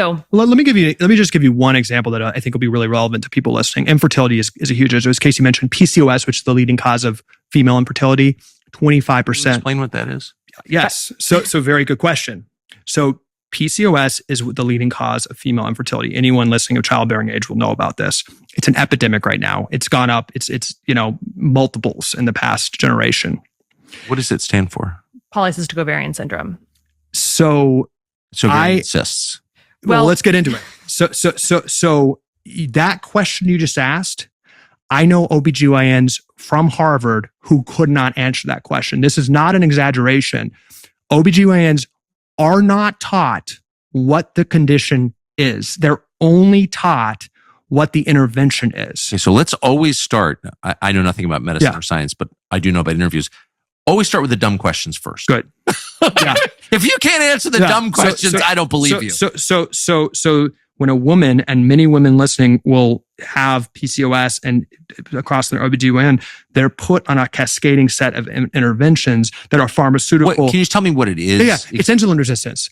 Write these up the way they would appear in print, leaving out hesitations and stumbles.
So let me just give you one example that I think will be really relevant to people listening. Infertility is a huge issue. As Casey mentioned, PCOS, which is the leading cause of female infertility, 25%. Explain what that is. Yes. So very good question. So PCOS is the leading cause of female infertility. Anyone listening of childbearing age will know about this. It's an epidemic right now. It's gone up. It's multiples in the past generation. What does it stand for? Polycystic ovarian syndrome. So ovarian cysts. Well, let's get into it. So that question you just asked, I know OBGYNs from Harvard who could not answer that question. This is not an exaggeration. OBGYNs are not taught what the condition is. They're only taught what the intervention is. Okay, so let's always start. I know nothing about medicine or science, but I do know about interviews. Always start with the dumb questions first. Good. Yeah. If you can't answer the dumb questions, I don't believe you. So when a woman, and many women listening will have PCOS and across their OBGYN, they're put on a cascading set of interventions that are pharmaceutical. Can you just tell me what it is? Yeah, it's insulin resistance.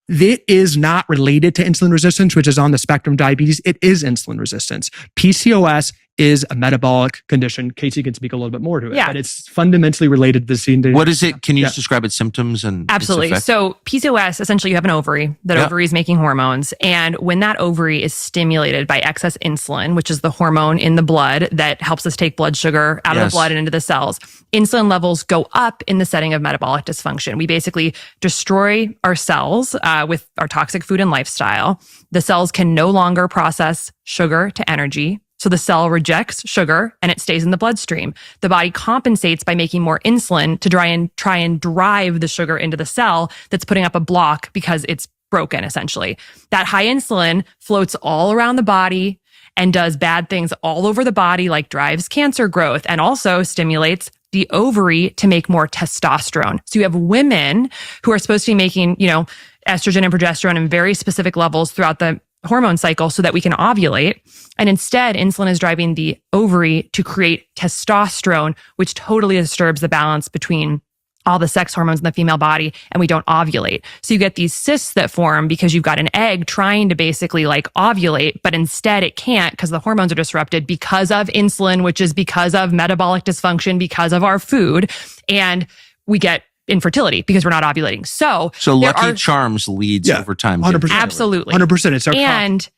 It is not related to insulin resistance, which is on the spectrum of diabetes. It is insulin resistance. PCOS is a metabolic condition. Casey can speak a little bit more to it, but it's fundamentally related to the scene. What is it? Can you just describe its symptoms and absolutely? Its effect? So PCOS, essentially you have an ovary. That ovary is making hormones. And when that ovary is stimulated by excess insulin, which is the hormone in the blood that helps us take blood sugar out of the blood and into the cells, insulin levels go up in the setting of metabolic dysfunction. We basically destroy our cells with our toxic food and lifestyle. The cells can no longer process sugar to energy. So the cell rejects sugar and it stays in the bloodstream. The body compensates by making more insulin to try and drive the sugar into the cell that's putting up a block because it's broken, essentially. That high insulin floats all around the body and does bad things all over the body, like drives cancer growth and also stimulates the ovary to make more testosterone. So you have women who are supposed to be making, estrogen and progesterone in very specific levels throughout the hormone cycle so that we can ovulate. And instead, insulin is driving the ovary to create testosterone, which totally disturbs the balance between all the sex hormones in the female body, and we don't ovulate. So you get these cysts that form because you've got an egg trying to basically ovulate, but instead it can't because the hormones are disrupted because of insulin, which is because of metabolic dysfunction, because of our food. And we get infertility because we're not ovulating. So Lucky Charms leads over time. 100%. Absolutely. 100%. It's our and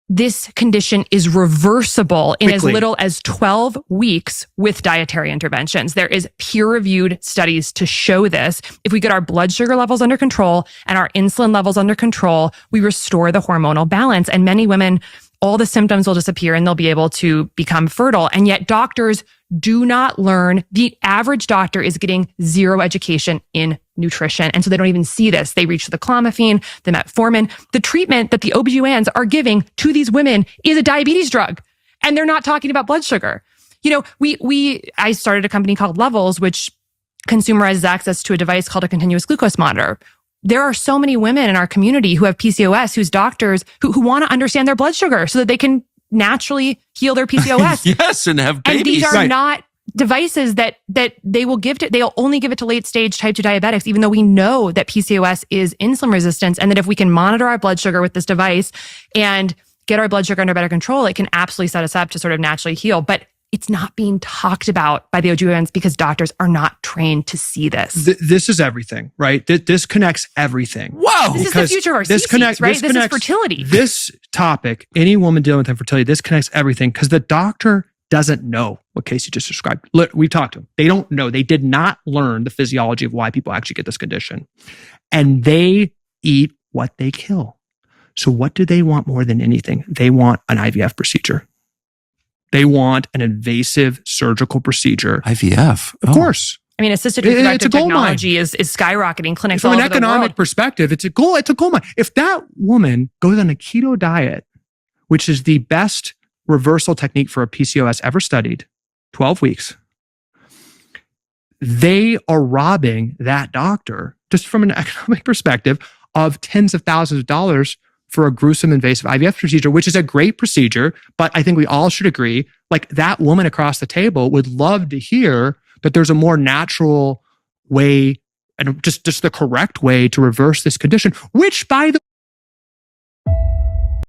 this condition is reversible in as little as 12 weeks with dietary interventions. There is peer-reviewed studies to show this. If we get our blood sugar levels under control and our insulin levels under control, we restore the hormonal balance. And many women, all the symptoms will disappear and they'll be able to become fertile. And yet doctors do not learn. The average doctor is getting zero education in nutrition. And so they don't even see this. They reach for the clomiphene, the metformin. The treatment that the OBGYNs are giving to these women is a diabetes drug. And they're not talking about blood sugar. I started a company called Levels, which consumerizes access to a device called a continuous glucose monitor. There are so many women in our community who have PCOS, whose doctors who want to understand their blood sugar so that they can naturally heal their PCOS. Yes, and have babies. And these are not devices that they will give to, they'll only give it to late stage type 2 diabetics, even though we know that PCOS is insulin resistance, and that if we can monitor our blood sugar with this device and get our blood sugar under better control, it can absolutely set us up to sort of naturally heal. But it's not being talked about by the OBGYNs because doctors are not trained to see this. This is everything, right? This connects everything. Whoa! This is the future of our CCs, right? This is fertility. This topic, any woman dealing with infertility, this connects everything because the doctor doesn't know what Casey just described. Look, we've talked to them. They don't know. They did not learn the physiology of why people actually get this condition. And they eat what they kill. So what do they want more than anything? They want an IVF procedure. They want an invasive surgical procedure. IVF. Of course. I mean, assisted reproductive technology is skyrocketing clinics all over the world. From an economic perspective, it's a gold mine. If that woman goes on a keto diet, which is the best reversal technique for a PCOS ever studied, 12 weeks, they are robbing that doctor, just from an economic perspective, of tens of thousands of dollars for a gruesome invasive IVF procedure, which is a great procedure. But I think we all should agree, that woman across the table would love to hear that there's a more natural way and just the correct way to reverse this condition, which by the